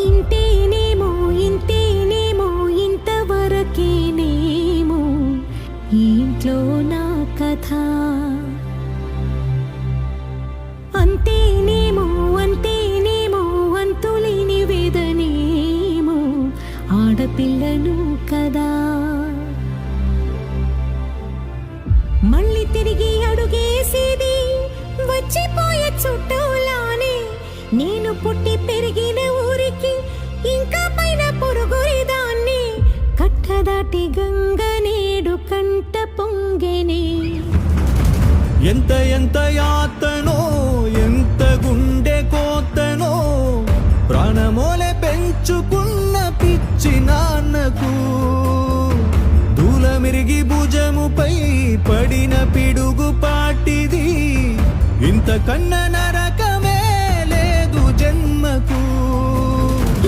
ఇంతేనేమో ఇంతేనేమో ఇంతవరకేనేమో ఈ ఇంట్లో నా కథ. అంతేనేమో అంతేనేమో అంతులేని వేదనేమో ఆడపిల్లను కదా. మళ్ళీ తిరిగి అడుగేసేది వచ్చిపోయే చుట్టూలానే. నేను పుట్టి పెరిగిన ఊరికి ఇంకా పైన పొరుగురిదాన్ని. కట్టదాటి గంగ నేడు కంట పొంగెనే. ఎంత ఎంత యాతనో ఎంత గుండె కోతనో ప్రాణమోలే పెంచుకున్న పిచ్చి నాన్నకు దూలమిరిగి భుజముపై పడిన పిడుగు పాటిది ఇంతకన్నా నరక